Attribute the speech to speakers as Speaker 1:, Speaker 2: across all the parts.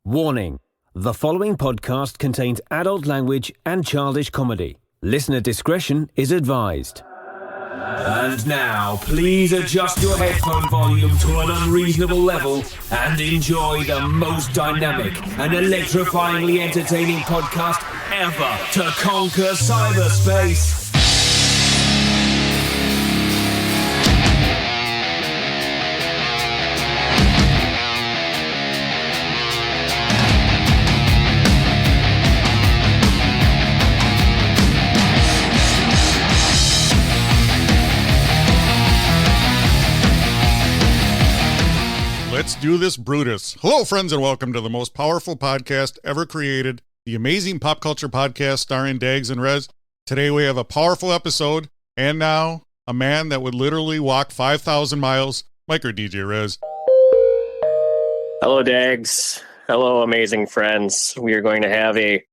Speaker 1: Warning: the following podcast contains adult language and childish comedy. Listener discretion is advised. And now, please adjust your headphone volume to an unreasonable level and enjoy the most dynamic and electrifyingly entertaining podcast ever to conquer cyberspace.
Speaker 2: Let's do this, Brutus. Hello, friends, and welcome to the most powerful podcast ever created, the amazing pop culture podcast starring Dags and Rez. Today we have a powerful episode, and now a man that would literally walk 5,000 miles, Micro DJ Rez.
Speaker 3: Hello, Dags. Hello, amazing friends. We are going to have a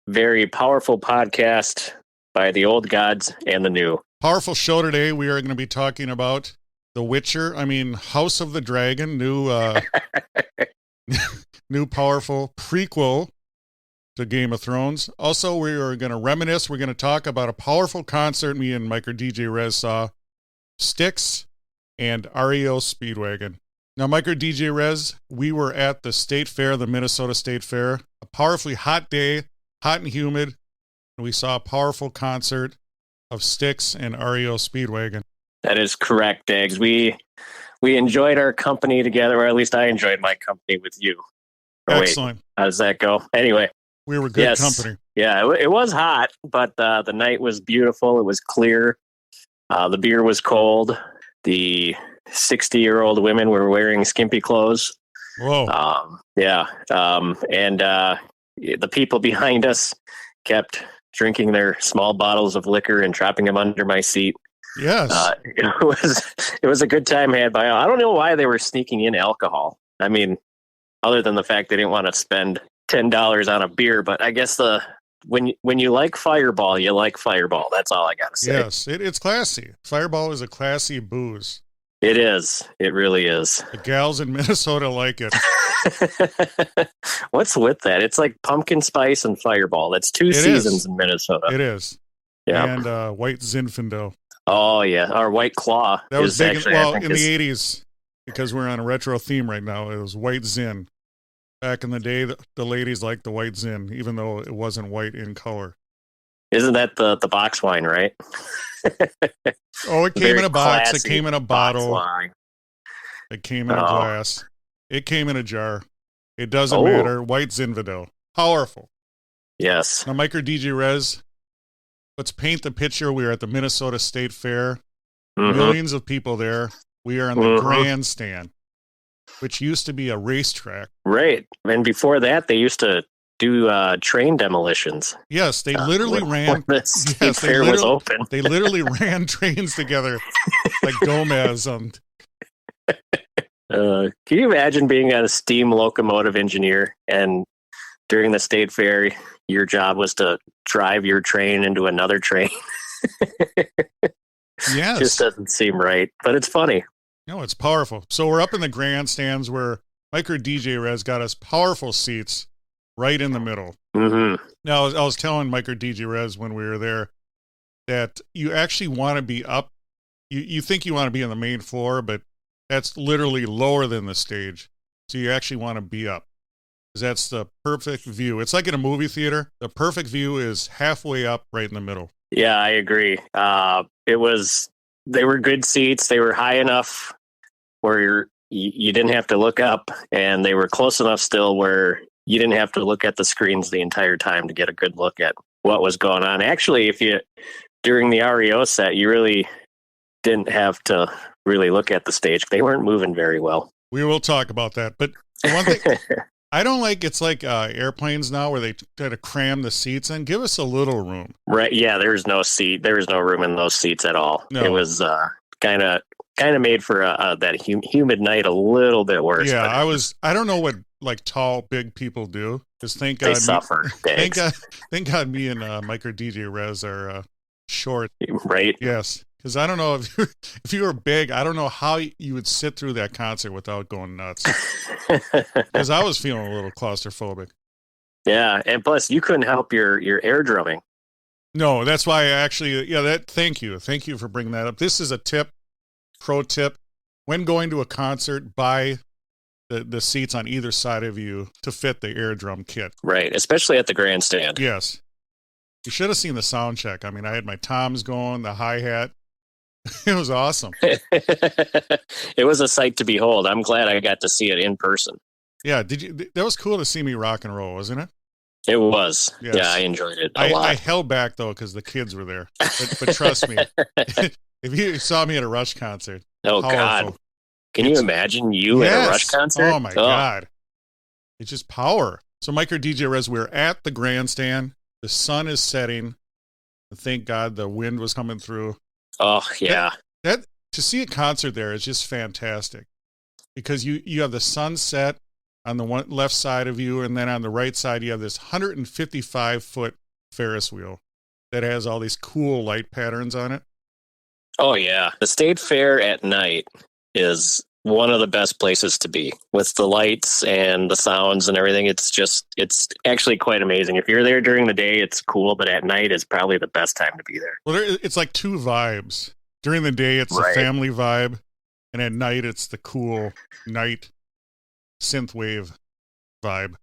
Speaker 3: very powerful podcast by the old gods and the new.
Speaker 2: Powerful show today. We are going to be talking about The Witcher, House of the Dragon, new powerful prequel to Game of Thrones. Also, we are going to reminisce. We're going to talk about a powerful concert me and Micro DJ Rez saw, Styx and REO Speedwagon. Now, Micro DJ Rez, we were at the State Fair, the Minnesota State Fair, a powerfully hot day, hot and humid, and we saw a powerful concert of Styx and REO Speedwagon.
Speaker 3: That is correct, Dags. We enjoyed our company together, or at least I enjoyed my company with you.
Speaker 2: Excellent.
Speaker 3: Wait, how does that go? Anyway.
Speaker 2: We were good company.
Speaker 3: Yeah, it was hot, but the night was beautiful. It was clear. The beer was cold. The 60-year-old women were wearing skimpy clothes.
Speaker 2: Whoa.
Speaker 3: And the people behind us kept drinking their small bottles of liquor and dropping them under my seat.
Speaker 2: Yes.
Speaker 3: It was a good time had by all. I don't know why they were sneaking in alcohol. Other than the fact they didn't want to spend $10 on a beer, but I guess when you like Fireball, you like Fireball. That's all I gotta say.
Speaker 2: Yes, it's classy. Fireball is a classy booze.
Speaker 3: It is. It really is.
Speaker 2: The gals in Minnesota like it.
Speaker 3: What's with that? It's like pumpkin spice and Fireball. That's two seasons in Minnesota.
Speaker 2: It is.
Speaker 3: Yeah.
Speaker 2: And White Zinfandel.
Speaker 3: Oh, yeah. Our White Claw.
Speaker 2: That was big in the 80s, because we're on a retro theme right now. It was White Zin. Back in the day, the ladies liked the White Zin, even though it wasn't white in color.
Speaker 3: Isn't that the box wine, right?
Speaker 2: Oh, it came in a box. It came in a bottle.
Speaker 3: Wine.
Speaker 2: It came in a glass. It came in a jar. It doesn't matter. White Zinfandel. Powerful.
Speaker 3: Yes.
Speaker 2: Now, Micro DJ Rez, let's paint the picture. We are at the Minnesota State Fair. Mm-hmm. Millions of people there. We are in the grandstand, which used to be a racetrack.
Speaker 3: Right. And before that, they used to do train demolitions.
Speaker 2: Yes, they literally ran.
Speaker 3: When the State Fair was open.
Speaker 2: They literally ran trains together like Gomez.
Speaker 3: Can you imagine being a steam locomotive engineer, and during the State Fair, your job was to drive your train into another train?
Speaker 2: Yes.
Speaker 3: Just doesn't seem right, but it's funny.
Speaker 2: No, it's powerful. So we're up in the grandstands where Micro DJ Rez got us powerful seats right in the middle.
Speaker 3: Mm-hmm.
Speaker 2: Now, I was telling Micro DJ Rez when we were there that you actually want to be up. You think you want to be on the main floor, but that's literally lower than the stage. So you actually want to be up, because that's the perfect view. It's like in a movie theater. The perfect view is halfway up right in the middle.
Speaker 3: Yeah, I agree. They were good seats. They were high enough where you didn't have to look up, and they were close enough still where you didn't have to look at the screens the entire time to get a good look at what was going on. Actually, during the REO set, you really didn't have to really look at the stage. They weren't moving very well.
Speaker 2: We will talk about that. But the one thing I don't like, it's like airplanes now where they try to cram the seats in. Give us a little room.
Speaker 3: Right. Yeah, there was no seat. There was no room in those seats at all. No. It was kind of made for that humid night a little bit worse.
Speaker 2: Yeah, I don't know what like tall, big people do. Because thank God
Speaker 3: they suffer.
Speaker 2: Thank God me and Micro DJ Rez are short.
Speaker 3: Right.
Speaker 2: Yes. Because I don't know if you were big, I don't know how you would sit through that concert without going nuts. Because I was feeling a little claustrophobic.
Speaker 3: Yeah, and plus you couldn't help your air drumming.
Speaker 2: No, that's why thank you for bringing that up. This is a pro tip. When going to a concert, buy the seats on either side of you to fit the air drum kit.
Speaker 3: Right, especially at the grandstand.
Speaker 2: Yes. You should have seen the sound check. I mean, I had my toms going, the hi-hat. It was awesome.
Speaker 3: It was a sight to behold. I'm glad I got to see it in person.
Speaker 2: Yeah, that was cool to see me rock and roll, wasn't it?
Speaker 3: It was.
Speaker 2: Yes.
Speaker 3: Yeah, I enjoyed it a lot.
Speaker 2: I held back, though, because the kids were there. But trust me, if you saw me at a Rush concert.
Speaker 3: Oh, powerful. God. Can you imagine you at a Rush concert?
Speaker 2: Oh, my God. It's just power. So, Mike or DJ Rez, we're at the grandstand. The sun is setting. Thank God the wind was coming through.
Speaker 3: Oh, yeah.
Speaker 2: That to see a concert there is just fantastic. Because you have the sunset on the one left side of you, and then on the right side you have this 155-foot Ferris wheel that has all these cool light patterns on it.
Speaker 3: Oh, yeah. The State Fair at night is one of the best places to be with the lights and the sounds and everything. It's actually quite amazing. If you're there during the day, it's cool, but at night is probably the best time to be there.
Speaker 2: Well, it's like two vibes. During the day, it's the family vibe, and at night, it's the cool night synthwave vibe.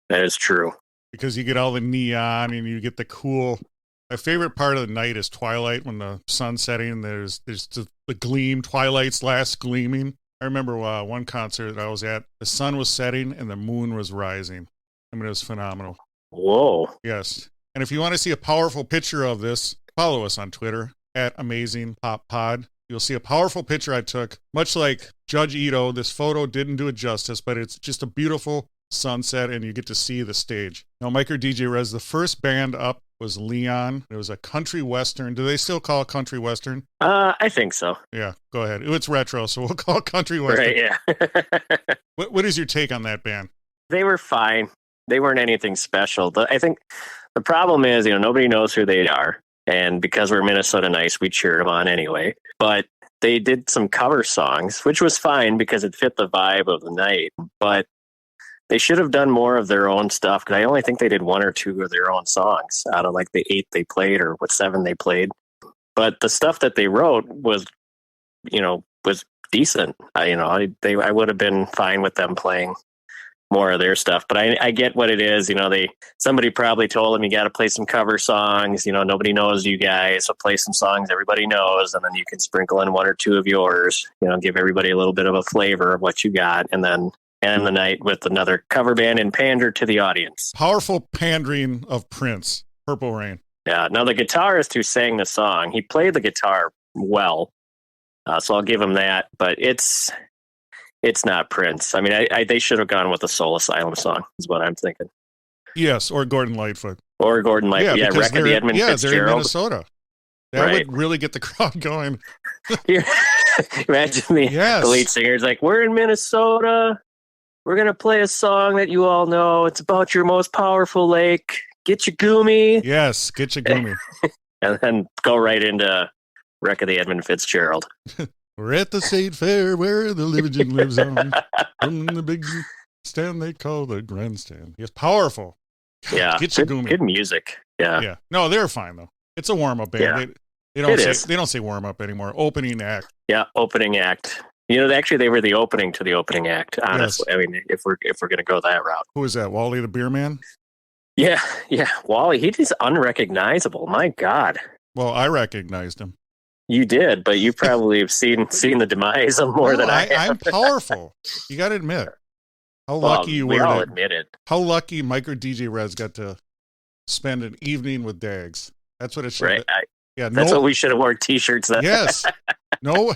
Speaker 3: That is true.
Speaker 2: Because you get all the neon and you get the cool. My favorite part of the night is twilight when the sun's setting. There's the gleam. Twilight's last gleaming. I remember one concert that I was at. The sun was setting and the moon was rising. I mean, it was phenomenal.
Speaker 3: Whoa.
Speaker 2: Yes. And if you want to see a powerful picture of this, follow us on Twitter @AmazingPopPod. You'll see a powerful picture I took. Much like Judge Ito, this photo didn't do it justice, but it's just a beautiful sunset, and you get to see the stage. Now, Mike or DJ Rez, the first band up was Leon. It was a country western. Do they still call it country western?
Speaker 3: I think so.
Speaker 2: Yeah, go ahead. It's retro, so we'll call it country western.
Speaker 3: Right, yeah.
Speaker 2: What is your take on that band?
Speaker 3: They were fine. They weren't anything special. I think the problem is, nobody knows who they are. And because we're Minnesota nice, we cheered them on anyway. But they did some cover songs, which was fine because it fit the vibe of the night. But they should have done more of their own stuff, because I only think they did one or two of their own songs out of like the 8 they played or 7 they played. But the stuff that they wrote was decent. I would have been fine with them playing more of their stuff. But I get what it is. Somebody probably told them, you got to play some cover songs. Nobody knows you guys, so play some songs everybody knows, and then you can sprinkle in 1 or 2 of yours. Give everybody a little bit of a flavor of what you got, and then end the night with another cover band and pander to the audience.
Speaker 2: Powerful pandering of Prince, Purple Rain.
Speaker 3: Yeah. Now, the guitarist who sang the song, he played the guitar well, so I'll give him that. But it's not Prince. I mean, they should have gone with a Soul Asylum song, is what I'm thinking.
Speaker 2: Yes, or Gordon Lightfoot.
Speaker 3: Or Gordon Lightfoot. Yeah, Wreck of the Edmund Fitzgerald.
Speaker 2: They're in Minnesota. That would really get the crowd going.
Speaker 3: Imagine the lead singer's like, we're in Minnesota. We're going to play a song that you all know. It's about your most powerful lake. Get your gumi.
Speaker 2: Yes, get your gumi.
Speaker 3: And then go right into Wreck of the Edmund Fitzgerald.
Speaker 2: We're at the state fair where the legend lives on. From the big stand they call the grandstand. Yes, powerful. God,
Speaker 3: yeah,
Speaker 2: get your gumi.
Speaker 3: Good music. Yeah.
Speaker 2: Yeah. No, they're fine though. It's a warm up band.
Speaker 3: Yeah.
Speaker 2: They don't say warm up anymore. Opening act.
Speaker 3: Yeah, opening act. Actually, they were the opening to the opening act. Honestly, yes. I mean, if we're going to go that route.
Speaker 2: Who is that? Wally the Beer Man?
Speaker 3: Yeah, Wally. He's just unrecognizable. My God.
Speaker 2: Well, I recognized him.
Speaker 3: You did, but you probably have seen the demise of more than I have.
Speaker 2: I'm powerful. You got to admit how lucky you were.
Speaker 3: We all admit it.
Speaker 2: How lucky Mike or DJ Rez got to spend an evening with Dags. That's what it should.
Speaker 3: Right. That's what we should have worn T-shirts.
Speaker 2: Yes. No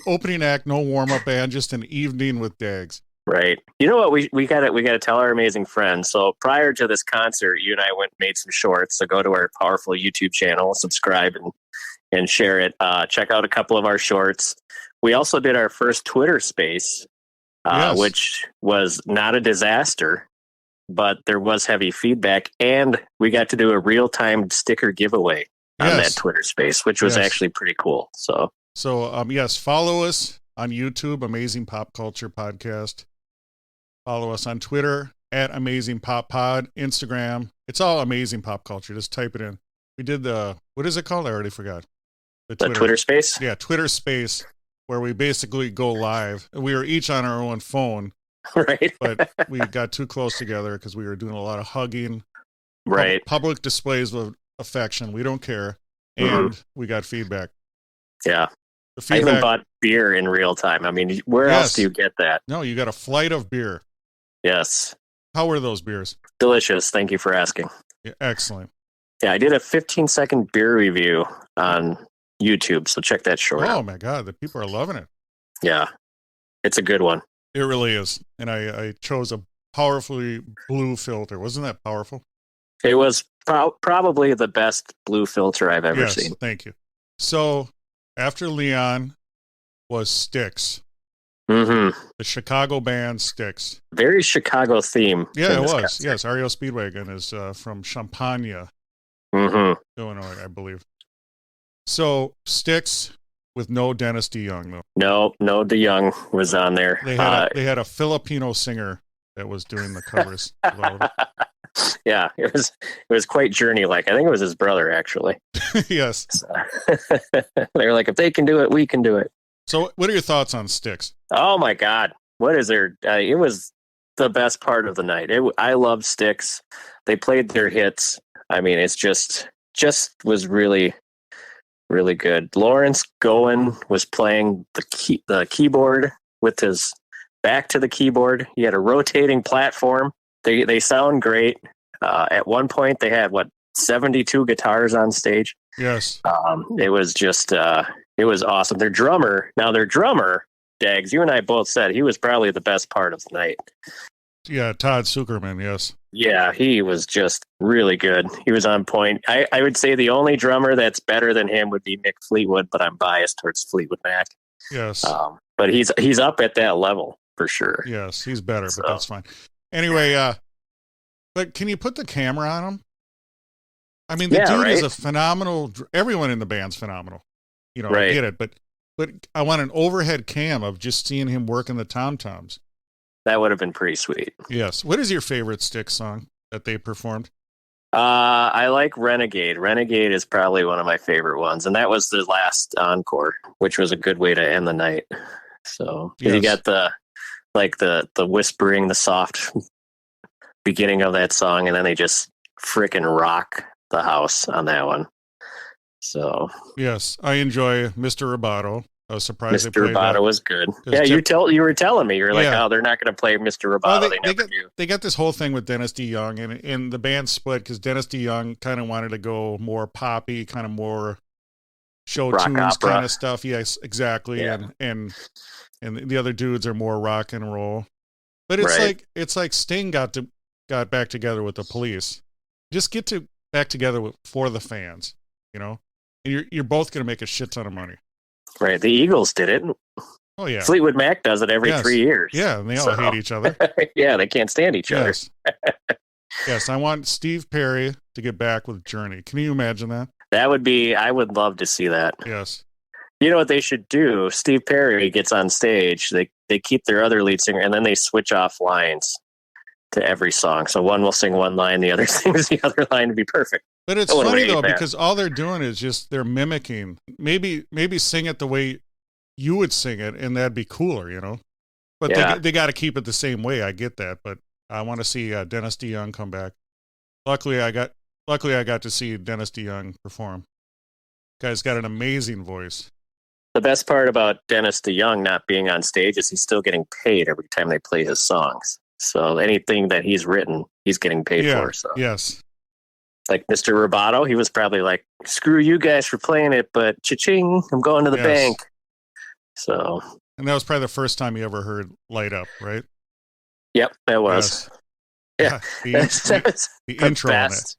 Speaker 2: opening act, no warm up band, just an evening with Dags.
Speaker 3: Right. You know what? We got to tell our amazing friends. So prior to this concert, you and I made some shorts. So go to our powerful YouTube channel, subscribe, and share it. Check out a couple of our shorts. We also did our first Twitter space, which was not a disaster, but there was heavy feedback, and we got to do a real-time sticker giveaway. on that
Speaker 2: Yes.
Speaker 3: Twitter space, which was
Speaker 2: Yes.
Speaker 3: actually pretty cool. So
Speaker 2: Yes, follow us on YouTube, Amazing Pop Culture Podcast. Follow us on Twitter at Amazing Pop Pod, Instagram. It's all Amazing Pop Culture. Just type it in. We did what is it called? I already forgot.
Speaker 3: the Twitter space.
Speaker 2: Yeah, Twitter space, where we basically go live. We were each on our own phone,
Speaker 3: Right.
Speaker 2: but we got too close together because we were doing a lot of hugging,
Speaker 3: Right.
Speaker 2: public displays of affection. We don't care.
Speaker 3: Mhm.
Speaker 2: And we got feedback.
Speaker 3: Yeah.
Speaker 2: The
Speaker 3: I even
Speaker 2: feedback.
Speaker 3: bought beer in real time. I mean, where else
Speaker 2: Yes.
Speaker 3: do you get that?
Speaker 2: No, you got a flight of beer.
Speaker 3: Yes.
Speaker 2: How were those beers?
Speaker 3: Delicious. Thank you for asking.
Speaker 2: Yeah, excellent.
Speaker 3: Yeah, I did a 15-second beer review on YouTube, so check that short
Speaker 2: Oh
Speaker 3: out.
Speaker 2: my God, the people are loving it.
Speaker 3: Yeah. It's a good one.
Speaker 2: It really is. And I chose a powerfully blue filter. Wasn't that powerful?
Speaker 3: It was probably the best blue filter I've ever
Speaker 2: Yes,
Speaker 3: seen.
Speaker 2: thank you. So after Leon was Styx,
Speaker 3: Mm-hmm.
Speaker 2: the Chicago band Styx.
Speaker 3: Very Chicago theme.
Speaker 2: Yeah,
Speaker 3: in
Speaker 2: it
Speaker 3: this
Speaker 2: was.
Speaker 3: concert.
Speaker 2: Yes, REO Speedwagon is from Champaign,
Speaker 3: Mm-hmm.
Speaker 2: Illinois, I believe. So Styx with no Dennis DeYoung though.
Speaker 3: No, DeYoung was on there.
Speaker 2: They had a Filipino singer that was doing the covers.
Speaker 3: Yeah, it was quite Journey-like. I think it was his brother, actually.
Speaker 2: Yes.
Speaker 3: So, they were like, if they can do it, we can do it.
Speaker 2: So what are your thoughts on Styx?
Speaker 3: Oh my God, what is there? It was the best part of the night. I love Styx. They played their hits. I mean, it's just was really, really good. Lawrence Gowen was playing the keyboard with his back to the keyboard. He had a rotating platform. They sound great. At one point, they had 72 guitars on stage.
Speaker 2: Yes.
Speaker 3: It was just it was awesome. Their drummer, Dags, you and I both said he was probably the best part of the night.
Speaker 2: Yeah, Todd Zuckerman, yes.
Speaker 3: Yeah, he was just really good. He was on point. I would say the only drummer that's better than him would be Mick Fleetwood, but I'm biased towards Fleetwood Mac.
Speaker 2: Yes.
Speaker 3: But he's up at that level for sure.
Speaker 2: Yes, he's better, but that's fine. Anyway, but can you put the camera on him? I mean, the dude is a phenomenal. Everyone in the band's phenomenal. You know, I get it, but I want an overhead cam of just seeing him working the tom-toms.
Speaker 3: That would have been pretty sweet.
Speaker 2: Yes. What is your favorite Styx song that they performed?
Speaker 3: I like Renegade. Renegade is probably one of my favorite ones, and that was the last encore, which was a good way to end the night. So you got the whispering, the soft beginning of that song, and then they just freaking rock the house on that one. So
Speaker 2: yes, I enjoy Mr. Roboto. I was surprised
Speaker 3: Mr. Roboto was good. Yeah, you were telling me you're like, oh, they're not going to play Mr. Roboto.
Speaker 2: They got this whole thing with Dennis DeYoung, and the band split because Dennis DeYoung kind of wanted to go more poppy, kind of more show
Speaker 3: rock
Speaker 2: tunes
Speaker 3: opera
Speaker 2: kind of stuff. Yes, exactly. Yeah. And the other dudes are more rock and roll. But it's like Sting got back together with the Police. Just get back together for the fans, you know. And you're both going to make a shit ton of money.
Speaker 3: Right. The Eagles did it.
Speaker 2: Oh, yeah.
Speaker 3: Fleetwood Mac does it every 3 years.
Speaker 2: Yeah, and they all hate each other.
Speaker 3: Yeah, they can't stand each other.
Speaker 2: Yes, I want Steve Perry to get back with Journey. Can you imagine that?
Speaker 3: I would love to see that.
Speaker 2: Yes.
Speaker 3: You know what they should do? Steve Perry gets on stage. They keep their other lead singer, and then they switch off lines to every song. So one will sing one line, the other sings the other line to be perfect.
Speaker 2: But it's funny though, because all they're doing is just they're mimicking. Maybe sing it the way you would sing it, and that'd be cooler, you know. But they got to keep it the same way. I get that, but I want to see Dennis DeYoung come back. Luckily, I got to see Dennis DeYoung perform. Guy's got an amazing voice.
Speaker 3: The best part about Dennis DeYoung not being on stage is he's still getting paid every time they play his songs. So anything that he's written, he's getting paid for. So
Speaker 2: yes.
Speaker 3: Like Mr. Roboto, he was probably like, screw you guys for playing it, but cha-ching, I'm going to the bank. So.
Speaker 2: And that was probably the first time you ever heard Light Up, right?
Speaker 3: Yep, that was.
Speaker 2: Yes.
Speaker 3: Yeah.
Speaker 2: The intro on it.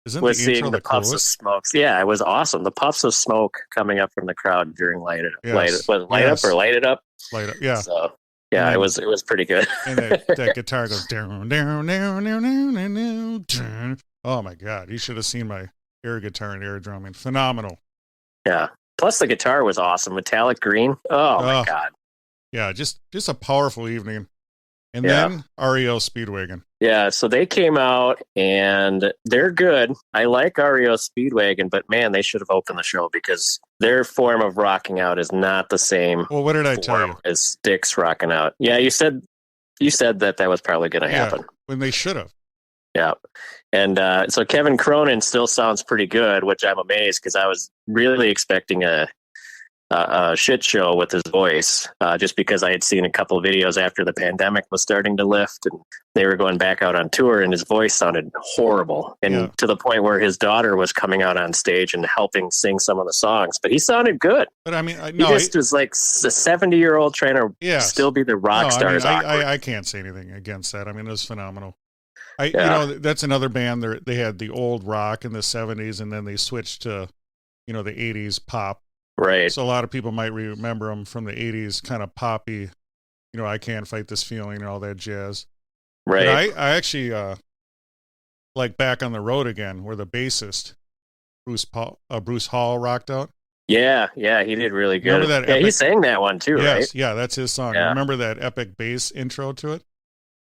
Speaker 2: Isn't
Speaker 3: was
Speaker 2: the
Speaker 3: seeing
Speaker 2: intro
Speaker 3: the puffs
Speaker 2: coolest?
Speaker 3: of smoke. Yeah, it was awesome. The puffs of smoke coming up from the crowd during Light It Up.
Speaker 2: Yes.
Speaker 3: Was it Light Up or Light It Up?
Speaker 2: Light Up, yeah.
Speaker 3: So, yeah, it was pretty good.
Speaker 2: And that guitar goes down, down, down, down, down, down, down. Oh my God! You should have seen my air guitar and air drumming. Phenomenal.
Speaker 3: Yeah. Plus the guitar was awesome. Metallic green. Oh my God.
Speaker 2: Yeah, just a powerful evening. And
Speaker 3: Yeah.
Speaker 2: then REO Speedwagon.
Speaker 3: Yeah, so they came out and they're good. I like REO Speedwagon, but man, they should have opened the show because their form of rocking out is not the same.
Speaker 2: Well, what did I tell you?
Speaker 3: As Styx rocking out. Yeah, you said that was probably going to happen.
Speaker 2: When they should have.
Speaker 3: Yeah. And so Kevin Cronin still sounds pretty good, which I'm amazed because I was really expecting a shit show with his voice, just because I had seen a couple of videos after the pandemic was starting to lift and they were going back out on tour and his voice sounded horrible. And to the point where his daughter was coming out on stage and helping sing some of the songs, but he sounded good.
Speaker 2: But I mean,
Speaker 3: he was like a 70-year-old trying to still be the rock star.
Speaker 2: I can't say anything against that. I mean, it was phenomenal. You know, that's another band. They had the old rock in the 70s and then they switched to, you know, the 80s pop.
Speaker 3: Right.
Speaker 2: So a lot of people might remember them from the 80s, kind of poppy, you know, I Can't Fight This Feeling and all that jazz.
Speaker 3: Right.
Speaker 2: But I actually like Back on the Road Again, where the bassist, Bruce Hall, rocked out.
Speaker 3: Yeah, he did really good.
Speaker 2: Remember that
Speaker 3: he sang that one too, right?
Speaker 2: Yeah, that's his song.
Speaker 3: Yeah.
Speaker 2: Remember that epic bass intro to it?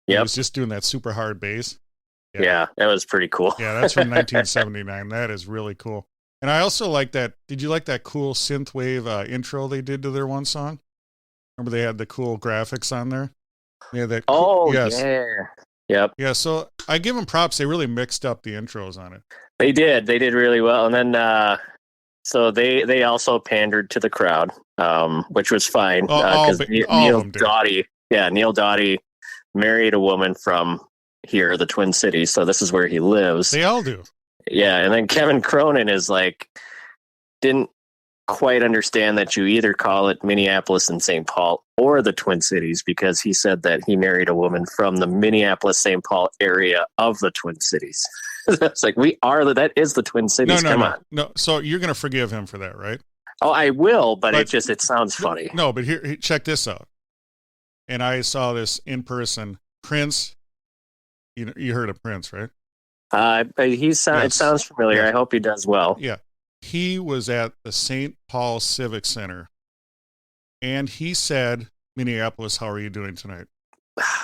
Speaker 3: Yep.
Speaker 2: He was just doing that super hard bass.
Speaker 3: Yeah, that was pretty cool.
Speaker 2: Yeah, that's from 1979. That is really cool. And I also like that. Did you like that cool synthwave intro they did to their one song? Remember they had the cool graphics on there? Yeah, that.
Speaker 3: Yeah. Yep.
Speaker 2: Yeah, so I give them props. They really mixed up the intros on it.
Speaker 3: They did really well. And then, so they also pandered to the crowd, which was fine. Because Neil Doughty married a woman from here, the Twin Cities. So this is where he lives.
Speaker 2: They all do.
Speaker 3: Yeah, and then Kevin Cronin is like, didn't quite understand that you either call it Minneapolis and St. Paul or the Twin Cities, because he said that he married a woman from the Minneapolis-St. Paul area of the Twin Cities. It's like, that is the Twin Cities. Come on.
Speaker 2: No, so you're going to forgive him for that, right?
Speaker 3: Oh, I will, but it sounds funny.
Speaker 2: No, but here, check this out. And I saw this in person. Prince, you heard of Prince, right?
Speaker 3: It sounds familiar.
Speaker 2: Yes.
Speaker 3: I hope he does well.
Speaker 2: Yeah. He was at the St. Paul Civic Center, and he said, Minneapolis, how are you doing tonight?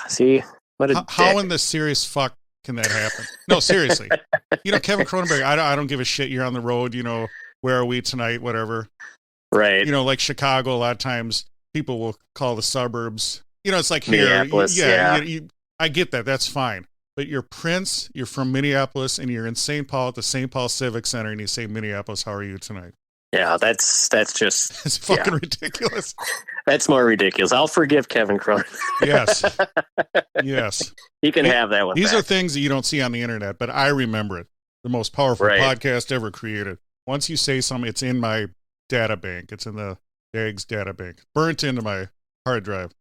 Speaker 3: See? What a
Speaker 2: how in the serious fuck can that happen? No, seriously. You know, Kevin Cronenberg, I don't give a shit. You're on the road, you know, where are we tonight, whatever.
Speaker 3: Right.
Speaker 2: You know, like Chicago, a lot of times people will call the suburbs. You know, it's like here.
Speaker 3: Minneapolis,
Speaker 2: I get that. That's fine. But you're Prince, you're from Minneapolis, and you're in St. Paul at the St. Paul Civic Center, and you say, Minneapolis, how are you tonight?
Speaker 3: Yeah, that's just...
Speaker 2: It's fucking ridiculous.
Speaker 3: That's more ridiculous. I'll forgive Kevin Cronin.
Speaker 2: Yes.
Speaker 3: He can have that one.
Speaker 2: These are things that you don't see on the internet, but I remember it. The most powerful podcast ever created. Once you say something, it's in my data bank. It's in the Eggs data bank. Burnt into my hard drive.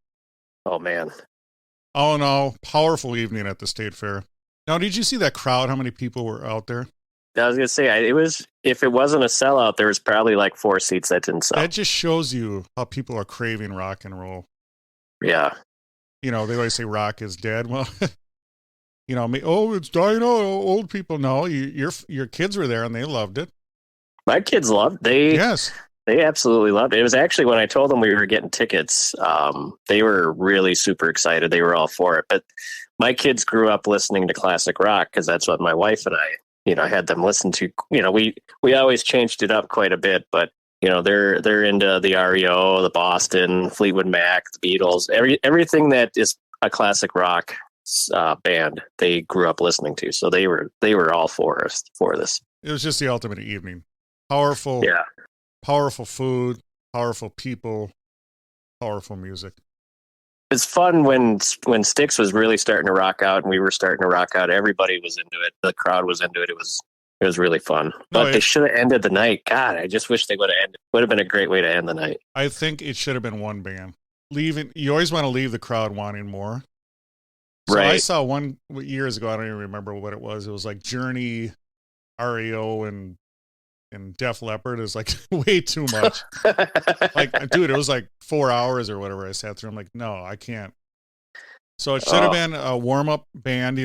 Speaker 3: Oh, man.
Speaker 2: All in all, powerful evening at the State Fair. Now, did you see that crowd? How many people were out there?
Speaker 3: I was going to say, if it wasn't a sellout, there was probably like 4 seats that didn't sell.
Speaker 2: That just shows you how people are craving rock and roll.
Speaker 3: Yeah.
Speaker 2: You know, they always say rock is dead. Well, you know, it's dying. Oh, old people. No, your kids were there and they loved it.
Speaker 3: My kids loved it.
Speaker 2: Yes.
Speaker 3: They absolutely loved it. It was actually when I told them we were getting tickets, they were really super excited. They were all for it. But my kids grew up listening to classic rock because that's what my wife and I, had them listen to. We always changed it up quite a bit, but they're into the REO, the Boston, Fleetwood Mac, the Beatles, everything that is a classic rock band. They grew up listening to, so they were all for this. It
Speaker 2: was just the ultimate evening. Powerful.
Speaker 3: Yeah.
Speaker 2: Powerful food, powerful people, powerful music.
Speaker 3: It's fun when Styx was really starting to rock out and we were starting to rock out. Everybody was into it. The crowd was into it. It was really fun. But they should have ended the night. God, I just wish they would have ended. Would have been a great way to end the night.
Speaker 2: I think it should have been one band. You always want to leave the crowd wanting more. So
Speaker 3: right.
Speaker 2: I saw one years ago. I don't even remember what it was. It was like Journey, REO, and Def Leppard. Is like way too much. Like, dude, it was like 4 hours or whatever I sat through. I'm like, no, I can't. So it should have been a warm-up band,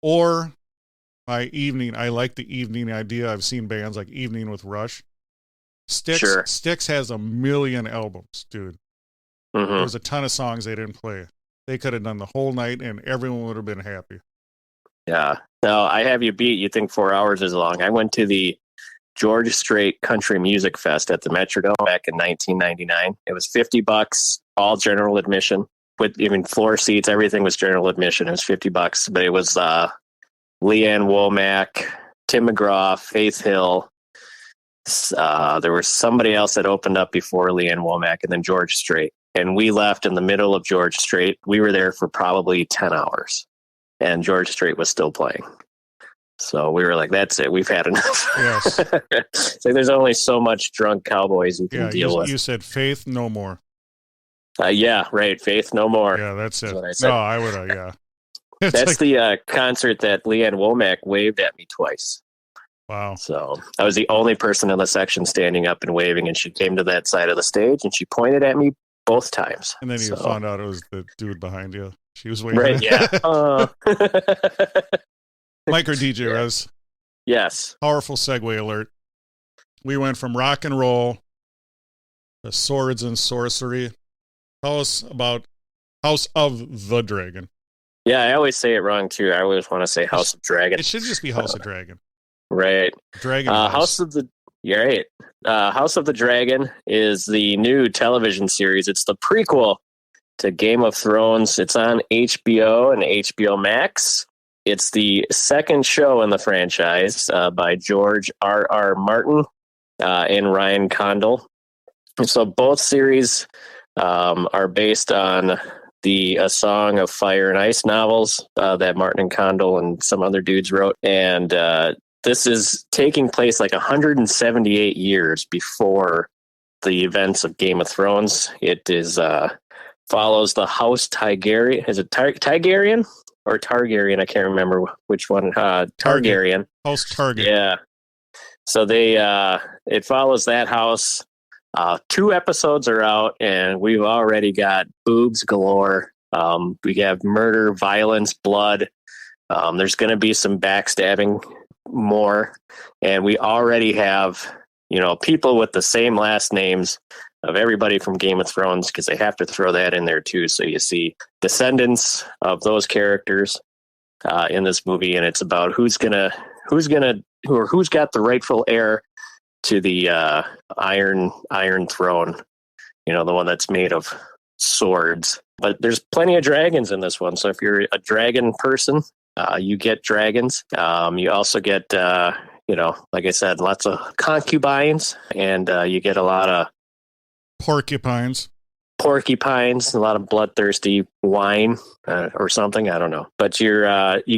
Speaker 2: or my evening. I like the evening idea. I've seen bands like Evening with Rush. Styx has a million albums, dude.
Speaker 3: Mm-hmm.
Speaker 2: There's a ton of songs they didn't play. They could have done the whole night and everyone would have been happy.
Speaker 3: Yeah. No, I have you beat. You think 4 hours is long. I went to the George Strait Country Music Fest at the Metrodome back in 1999. It was $50, all general admission, with even floor seats. Everything was general admission. It was $50, but it was Leanne Womack, Tim McGraw, Faith Hill. There was somebody else that opened up before Leanne Womack, and then George Strait. And we left in the middle of George Strait. We were there for probably 10 hours, and George Strait was still playing. So we were like, that's it. We've had enough.
Speaker 2: Yes.
Speaker 3: So there's only so much drunk cowboys you can deal with.
Speaker 2: You said Faith no more.
Speaker 3: Yeah, right. Faith no more.
Speaker 2: Yeah, that's it.
Speaker 3: What I said.
Speaker 2: No, I would, yeah.
Speaker 3: That's the concert that Leanne Womack waved at me twice.
Speaker 2: Wow.
Speaker 3: So I was the only person in the section standing up and waving, and she came to that side of the stage and she pointed at me both times.
Speaker 2: And then you found out it was the dude behind you. She was waving.
Speaker 3: Right, yeah.
Speaker 2: Mike or DJ Rez.
Speaker 3: Yes.
Speaker 2: Powerful segue alert. We went from rock and roll to swords and sorcery. Tell us about House of the Dragon.
Speaker 3: Yeah, I always say it wrong too. I always want to say House of Dragon.
Speaker 2: It should just be House of Dragon.
Speaker 3: Right.
Speaker 2: Dragon
Speaker 3: House of the You're right. House of the Dragon is the new television series. It's the prequel to Game of Thrones. It's on HBO and HBO Max. It's the second show in the franchise by George R.R. Martin and Ryan Condal. So both series are based on the A Song of Fire and Ice novels that Martin and Condal and some other dudes wrote. And this is taking place like 178 years before the events of Game of Thrones. It is follows the House Targaryen. Is it Targaryen or Targaryen? I can't remember which one. Targaryen.
Speaker 2: House Targaryen.
Speaker 3: Yeah. So it follows that house. 2 episodes are out, and we've already got boobs galore. We have murder, violence, blood. There's going to be some backstabbing more, and we already have, people with the same last names of everybody from Game of Thrones, because they have to throw that in there too. So you see descendants of those characters in this movie, and it's about who's got the rightful heir to the Iron Throne, the one that's made of swords. But there's plenty of dragons in this one. So if you're a dragon person, you get dragons. You also get, like I said, lots of concubines, and you get a lot of
Speaker 2: porcupines,
Speaker 3: a lot of bloodthirsty wine or something. I don't know. But you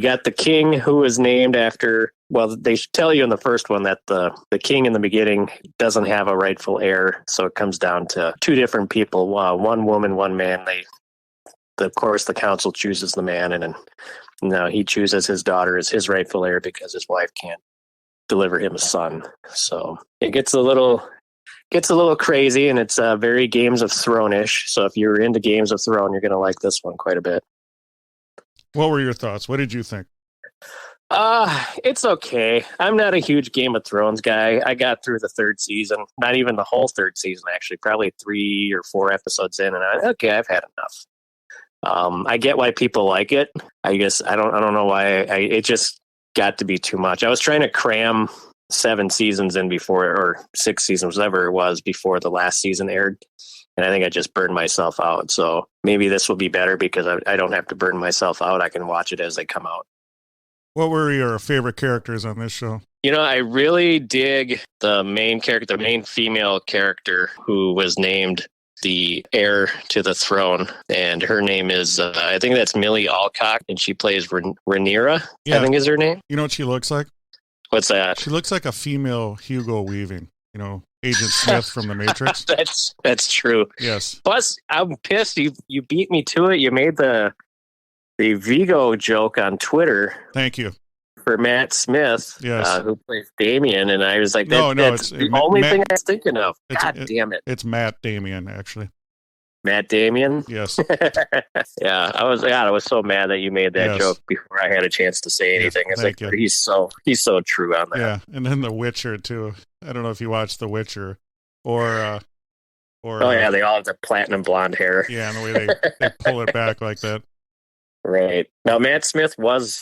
Speaker 3: got the king, who is named after. Well, they should tell you in the first one that the king in the beginning doesn't have a rightful heir, so it comes down to 2 different people, one woman, one man. Of course, the council chooses the man, and then he chooses his daughter as his rightful heir because his wife can't deliver him a son. So it gets a little crazy, and it's very Games of Thrones-ish. So if you're into Games of Thrones, you're going to like this one quite a bit.
Speaker 2: What were your thoughts? What did you think?
Speaker 3: It's okay. I'm not a huge Game of Thrones guy. I got through the 3rd season, not even the whole 3rd season, actually, probably 3 or 4 episodes in, and I've had enough. I get why people like it. I guess I don't know why. It just got to be too much. I was trying to cram 7 seasons in before, or 6 seasons, whatever it was, before the last season aired. And I think I just burned myself out. So maybe this will be better because I don't have to burn myself out. I can watch it as they come out.
Speaker 2: What were your favorite characters on this show?
Speaker 3: I really dig the main character, the main female character who was named the heir to the throne. And her name is, I think that's Millie Alcock, and she plays Rhaenyra,
Speaker 2: yeah.
Speaker 3: I think is her name.
Speaker 2: You know what she looks like?
Speaker 3: What's that?
Speaker 2: She looks like a female Hugo Weaving, Agent Smith from The Matrix.
Speaker 3: That's true.
Speaker 2: Yes.
Speaker 3: Plus, I'm pissed. You beat me to it. You made the Vigo joke on Twitter.
Speaker 2: Thank you.
Speaker 3: For Matt Smith,
Speaker 2: yes.
Speaker 3: Who plays Damien, and I was like, that's the only thing I was thinking of. God damn it.
Speaker 2: It's Matt Damien, actually.
Speaker 3: Matt Damien.
Speaker 2: Yes.
Speaker 3: Yeah, I was so mad that you made that joke before I had a chance to say anything. It's like he's so true on that.
Speaker 2: Yeah, and then The Witcher too. I don't know if you watched The Witcher or
Speaker 3: they all have the platinum blonde hair.
Speaker 2: Yeah, and the way they pull it back like that.
Speaker 3: Right. Now Matt Smith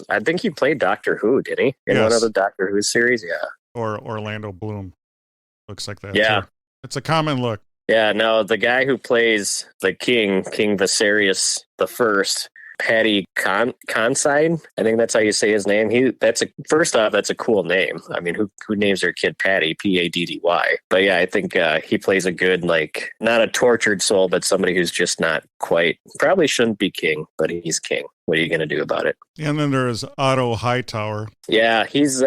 Speaker 3: I think he played Doctor Who, didn't he? In one of the Doctor Who series, yeah.
Speaker 2: Or Orlando Bloom. Looks like that.
Speaker 3: Yeah.
Speaker 2: Too. It's a common look.
Speaker 3: Yeah, no, the guy who plays the King Viserys the First, Paddy Considine, I think that's how you say his name. First off, that's a cool name. I mean, who names their kid Paddy? Paddy. But yeah, I think he plays a good, like, not a tortured soul, but somebody who's just not quite. Probably shouldn't be king, but he's king. What are you going to do about it?
Speaker 2: And then there's Otto Hightower.
Speaker 3: Yeah, he's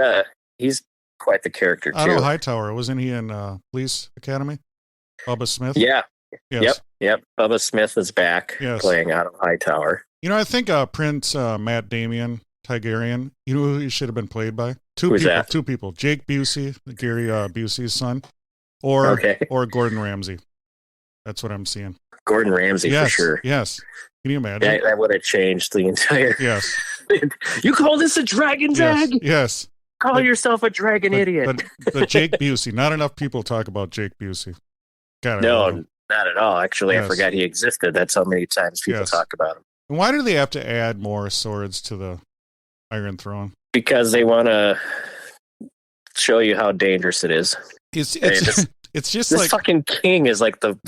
Speaker 3: quite the character too.
Speaker 2: Otto Hightower, wasn't he in Police Academy? Bubba Smith?
Speaker 3: Yeah.
Speaker 2: Yes.
Speaker 3: Yep. Bubba Smith is back playing Otto Hightower.
Speaker 2: You know, I think Prince Matt Damien Targaryen, you know who he should have been played by? Two people. Jake Busey, Gary Busey's son, or Gordon Ramsay. That's what I'm seeing.
Speaker 3: Gordon Ramsay, for sure.
Speaker 2: Yes. Can you imagine?
Speaker 3: Yeah, that would have changed the entire...
Speaker 2: Yes.
Speaker 3: You call this a dragon's egg?
Speaker 2: Yes.
Speaker 3: Call yourself a dragon idiot.
Speaker 2: But Jake Busey, not enough people talk about Jake Busey.
Speaker 3: No, not at all. Actually, I forgot he existed. That's how many times people talk about him.
Speaker 2: And why do they have to add more swords to the Iron Throne?
Speaker 3: Because they want to show you how dangerous it is.
Speaker 2: It's just
Speaker 3: this
Speaker 2: like
Speaker 3: fucking king is like the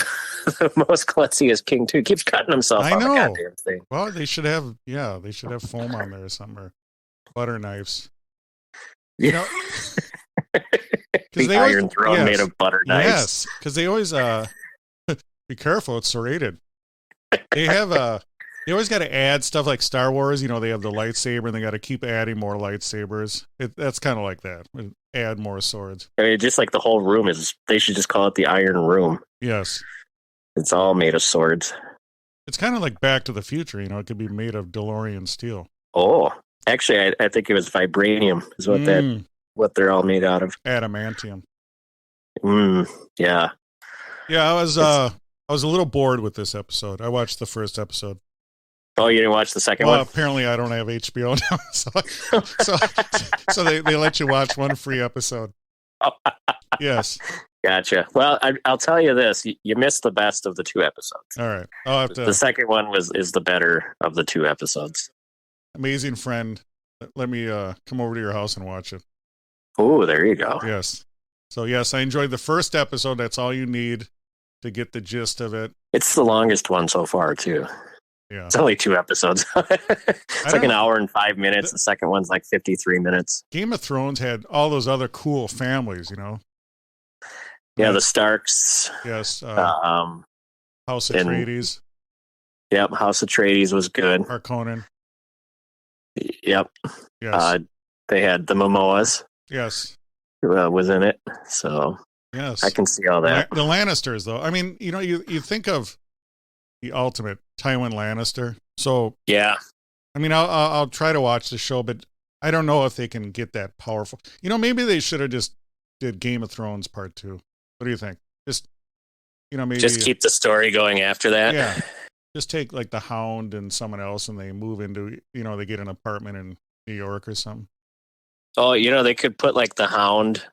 Speaker 3: most klutziest king too. He keeps cutting himself on the goddamn thing.
Speaker 2: Well, they should have foam on there or something, or butter knives. You know,
Speaker 3: the Iron Throne made of butter knives.
Speaker 2: Yes, because they always be careful. It's serrated. They always got to add stuff like Star Wars. You know, they have the lightsaber, and they got to keep adding more lightsabers. That's kind of like that. Add more swords.
Speaker 3: I mean, just like the whole room is. They should just call it the Iron Room.
Speaker 2: Yes,
Speaker 3: it's all made of swords.
Speaker 2: It's kind of like Back to the Future. You know, it could be made of DeLorean steel.
Speaker 3: Oh, actually, I think it was vibranium. Is what they're all made out of.
Speaker 2: Adamantium.
Speaker 3: Yeah.
Speaker 2: Yeah, I was a little bored with this episode. I watched the first episode.
Speaker 3: Oh, you didn't watch the second one?
Speaker 2: Well, apparently I don't have HBO now, so they let you watch one free episode. Yes.
Speaker 3: Gotcha. Well, I'll tell you this: you missed the best of the two episodes.
Speaker 2: All right,
Speaker 3: the second one is the better of the two episodes.
Speaker 2: Amazing friend, let me come over to your house and watch it.
Speaker 3: Oh, there you go.
Speaker 2: Yes. So yes, I enjoyed the first episode. That's all you need to get the gist of it.
Speaker 3: It's the longest one so far, too.
Speaker 2: Yeah.
Speaker 3: It's only two episodes. It's like an hour and 5 minutes. The second one's like 53 minutes.
Speaker 2: Game of Thrones had all those other cool families, you know?
Speaker 3: Yeah, the Starks.
Speaker 2: Yes. House Atreides.
Speaker 3: Yep, House Atreides was good.
Speaker 2: Harkonnen.
Speaker 3: Yep.
Speaker 2: Yes.
Speaker 3: They had the Momoas.
Speaker 2: Yes.
Speaker 3: Was in it. So
Speaker 2: yes,
Speaker 3: I can see all that.
Speaker 2: The Lannisters, though. I mean, you know, you think of the ultimate Tywin Lannister. So
Speaker 3: yeah,
Speaker 2: I mean, I'll try to watch the show, but I don't know if they can get that powerful. You know, maybe they should have just did Game of Thrones Part 2. What do you think? Just, you know, maybe
Speaker 3: just keep the story going after that.
Speaker 2: Yeah, just take like the Hound and someone else, and they move into, you know, they get an apartment in New York or something.
Speaker 3: Oh, you know, they could put like the Hound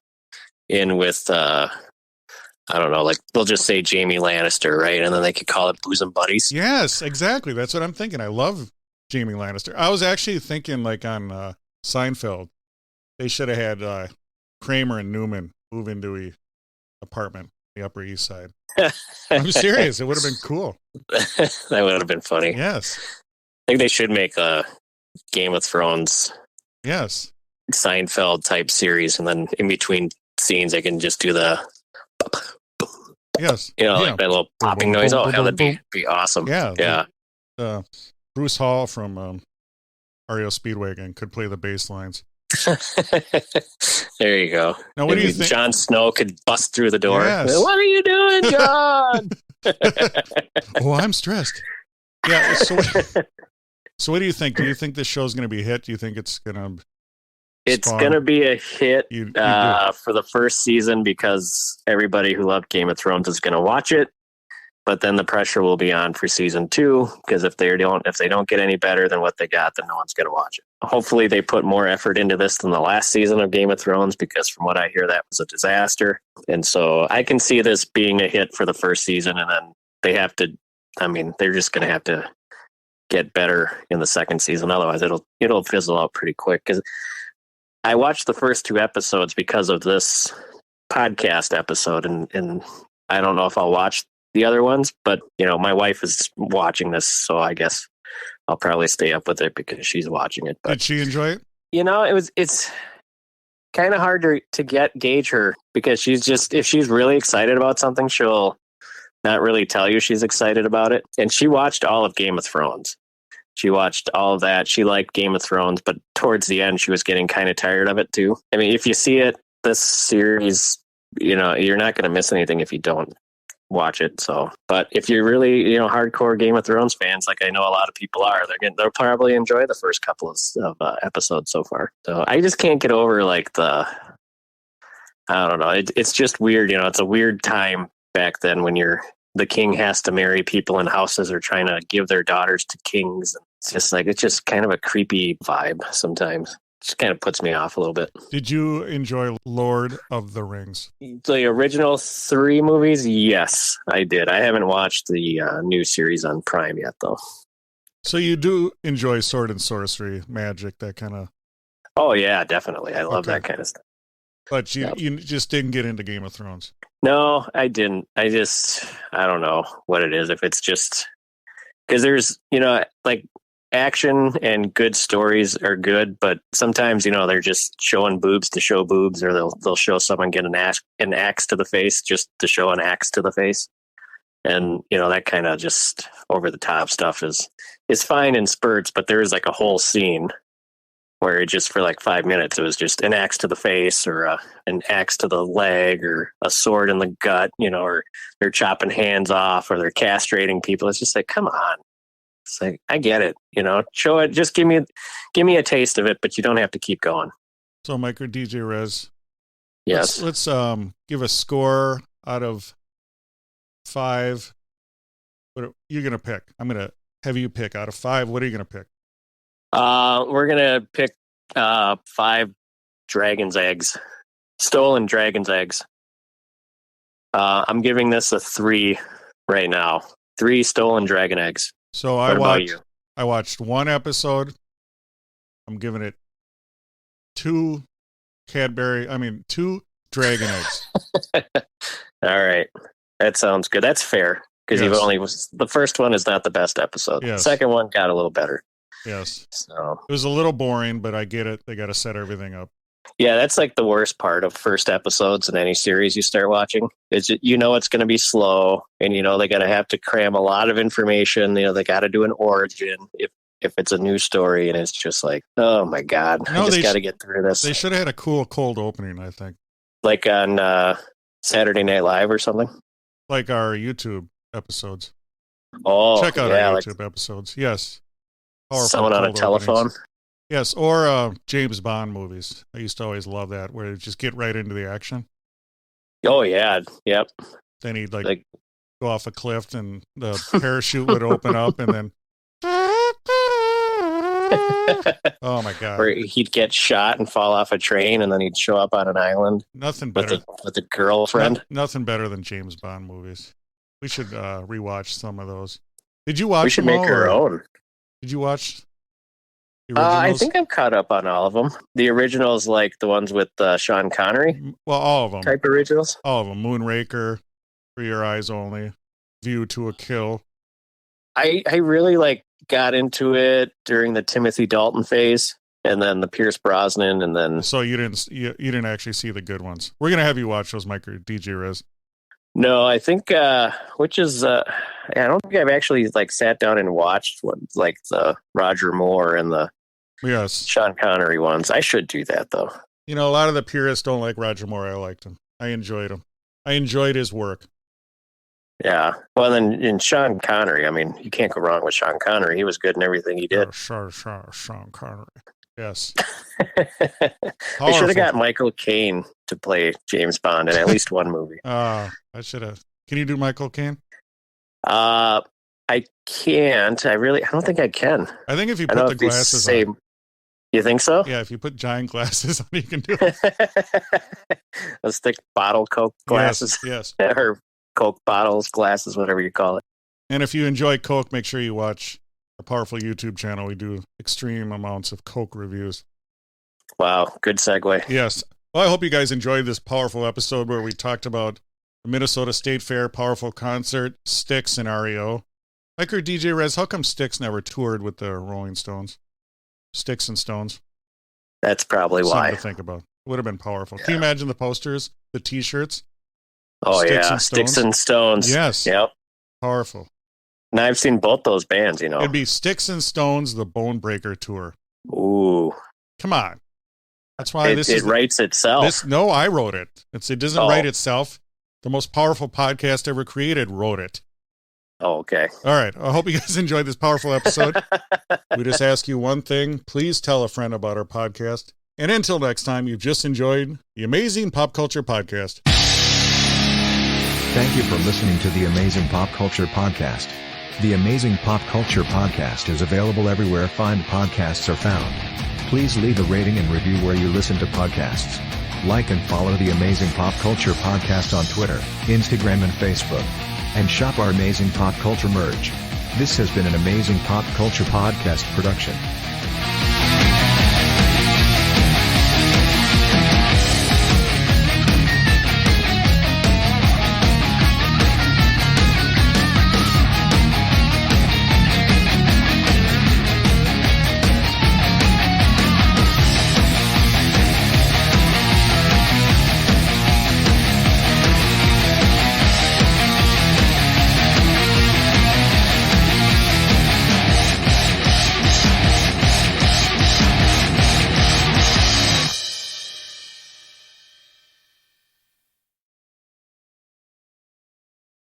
Speaker 3: in with, I don't know, like they'll just say Jaime Lannister, right? And then they could call it Bosom Buddies.
Speaker 2: Yes, exactly. That's what I'm thinking. I love Jaime Lannister. I was actually thinking like on Seinfeld, they should have had Kramer and Newman move into an apartment on the Upper East Side. I'm serious. It would have been cool.
Speaker 3: That would have been funny.
Speaker 2: Yes.
Speaker 3: I think they should make a Game of Thrones.
Speaker 2: Yes.
Speaker 3: Seinfeld type series, and then in between scenes they can just do the
Speaker 2: yes,
Speaker 3: you know, like that little popping noise. Oh hell, that'd be awesome.
Speaker 2: Yeah. Bruce Hall from REO Speedwagon could play the bass lines.
Speaker 3: There you go.
Speaker 2: Now what do you think?
Speaker 3: Jon Snow could bust through the door.
Speaker 2: Yes.
Speaker 3: What are you doing, Jon?
Speaker 2: Oh, I'm stressed. Yeah, so what do you think? Do you think this show's going to be a hit? Do you think it's going to
Speaker 3: It's going to be a hit for the first season because everybody who loved Game of Thrones is going to watch it. but then the pressure will be on for season 2, because if they don't get any better than what they got, then no one's going to watch it. Hopefully they put more effort into this than the last season of Game of Thrones, because from what I hear, that was a disaster. And so I can see this being a hit for the first season, and then they're just going to have to get better in the second season. Otherwise it'll fizzle out pretty quick. Because I watched the first 2 episodes because of this podcast episode, and I don't know if I'll watch the other ones, but my wife is watching this, so I guess I'll probably stay up with it because she's watching it. But
Speaker 2: did she enjoy it?
Speaker 3: It's kind of hard to gauge her, because if she's really excited about something, she'll not really tell you she's excited about it. And she watched all of Game of Thrones. She watched all of that. She liked Game of Thrones, but towards the end, she was getting kind of tired of it too. I mean, if you see it, this series, you're not going to miss anything if you don't watch it. So, but if you're really, hardcore Game of Thrones fans, like I know a lot of people are, they'll probably enjoy the first couple of episodes so far. So I just can't get over I don't know. It's just weird. It's a weird time back then when the king has to marry people, and houses are trying to give their daughters to kings. It's just kind of a creepy vibe sometimes. It just kind of puts me off a little bit.
Speaker 2: Did you enjoy Lord of the Rings?
Speaker 3: The original 3 movies? Yes, I did. I haven't watched the new series on Prime yet, though.
Speaker 2: So you do enjoy sword and sorcery, magic, that kind of...
Speaker 3: Oh, yeah, definitely. I love that kind of stuff.
Speaker 2: But you just didn't get into Game of Thrones?
Speaker 3: No, I didn't. I don't know what it is. If it's just... Because there's, action and good stories are good, but sometimes they're just showing boobs to show boobs, or they'll show someone get an axe to the face just to show an axe to the face, and that kind of just over the top stuff is fine in spurts. But there is a whole scene where it just for 5 minutes it was just an axe to the face, or an axe to the leg, or a sword in the gut, or they're chopping hands off, or they're castrating people. It's just come on. It's I get it, show it. Just give me a taste of it, but you don't have to keep going.
Speaker 2: So, Mike or DJ Rez,
Speaker 3: yes,
Speaker 2: let's give a score out of 5. What are you gonna pick? I'm gonna have you pick out of 5. What are you gonna pick?
Speaker 3: We're gonna pick 5 dragon's eggs, stolen dragon's eggs. I'm giving this a 3 right now. 3 stolen dragon eggs.
Speaker 2: So I watched 1 episode. I'm giving it 2 2 dragon eggs.
Speaker 3: All right. That sounds good. That's fair. Because the first one is not the best episode.
Speaker 2: Yes.
Speaker 3: The second one got a little better.
Speaker 2: Yes.
Speaker 3: So
Speaker 2: it was a little boring, but I get it. They got to set everything up.
Speaker 3: Yeah, that's the worst part of first episodes in any series you start watching. Is it's going to be slow, and they got to have to cram a lot of information. They got to do an origin if it's a new story, and it's just oh my god, I just got to get through this.
Speaker 2: They should have had a cool cold opening, I think,
Speaker 3: on Saturday Night Live or something,
Speaker 2: like our YouTube episodes.
Speaker 3: Oh,
Speaker 2: check out our YouTube episodes. Yes,
Speaker 3: powerful someone on a telephone.
Speaker 2: Openings. Yes, or James Bond movies. I used to always love that, where they just get right into the action.
Speaker 3: Oh, yeah. Yep.
Speaker 2: Then he'd go off a cliff, and the parachute would open up, and then... Oh, my God.
Speaker 3: Or he'd get shot and fall off a train, and then he'd show up on an island.
Speaker 2: Nothing better.
Speaker 3: With a girlfriend.
Speaker 2: Nothing better than James Bond movies. We should rewatch some of those. Did you watch them all?
Speaker 3: We should make our own.
Speaker 2: Did you watch...
Speaker 3: I think I'm caught up on all of them. The originals, the ones with Sean Connery.
Speaker 2: Well, all of them.
Speaker 3: Type originals.
Speaker 2: All of them. Moonraker, For Your Eyes Only, View to a Kill.
Speaker 3: I really got into it during the Timothy Dalton phase, and then the Pierce Brosnan, and then.
Speaker 2: So you didn't actually see the good ones. We're gonna have you watch those, Mike or DJ Rez.
Speaker 3: No, I think which is I don't think I've actually sat down and watched the Roger Moore and the.
Speaker 2: Yes.
Speaker 3: Sean Connery ones. I should do that, though.
Speaker 2: A lot of the purists don't like Roger Moore. I liked him. I enjoyed him. I enjoyed his work.
Speaker 3: Yeah. Well, then in Sean Connery, you can't go wrong with Sean Connery. He was good in everything he did.
Speaker 2: Sean Connery. Yes.
Speaker 3: They should have got Michael Caine to play James Bond in at least one movie.
Speaker 2: I should have. Can you do Michael Caine?
Speaker 3: I can't. I don't think I can.
Speaker 2: I think if you
Speaker 3: I know
Speaker 2: put the
Speaker 3: if they
Speaker 2: glasses
Speaker 3: say-
Speaker 2: on.
Speaker 3: You think so?
Speaker 2: Yeah, if you put giant glasses on, you can do it.
Speaker 3: Let's stick bottle Coke glasses.
Speaker 2: Yes.
Speaker 3: Or Coke bottles, glasses, whatever you call it.
Speaker 2: And if you enjoy Coke, make sure you watch our powerful YouTube channel. We do extreme amounts of Coke reviews.
Speaker 3: Wow, good segue.
Speaker 2: Yes. Well, I hope you guys enjoyed this powerful episode where we talked about the Minnesota State Fair powerful concert, Styx and REO. Mike or DJ Rez, how come Styx never toured with the Rolling Stones? Sticks and Stones.
Speaker 3: That's probably
Speaker 2: Something
Speaker 3: why.
Speaker 2: to think about. Would have been powerful. Yeah. Can you imagine the posters, the T-shirts?
Speaker 3: Oh, yeah. Sticks and Stones.
Speaker 2: Yes.
Speaker 3: Yep.
Speaker 2: Powerful.
Speaker 3: And I've seen both those bands, you know.
Speaker 2: It'd be Sticks and Stones, the Bone Breaker tour.
Speaker 3: Ooh.
Speaker 2: Come on. That's why
Speaker 3: it writes itself.
Speaker 2: No, I wrote it. It doesn't write itself. The most powerful podcast ever created wrote it.
Speaker 3: Oh, okay.
Speaker 2: All right. I hope you guys enjoyed this powerful episode. We just ask you one thing. Please tell a friend about our podcast. And until next time, you've just enjoyed the Amazing Pop Culture Podcast.
Speaker 4: Thank you for listening to the Amazing Pop Culture Podcast. The Amazing Pop Culture Podcast is available everywhere fine podcasts are found. Please leave a rating and review where you listen to podcasts. Like and follow the Amazing Pop Culture Podcast on Twitter, Instagram and Facebook. And shop our amazing pop culture merch. This has been an Amazing Pop Culture Podcast production.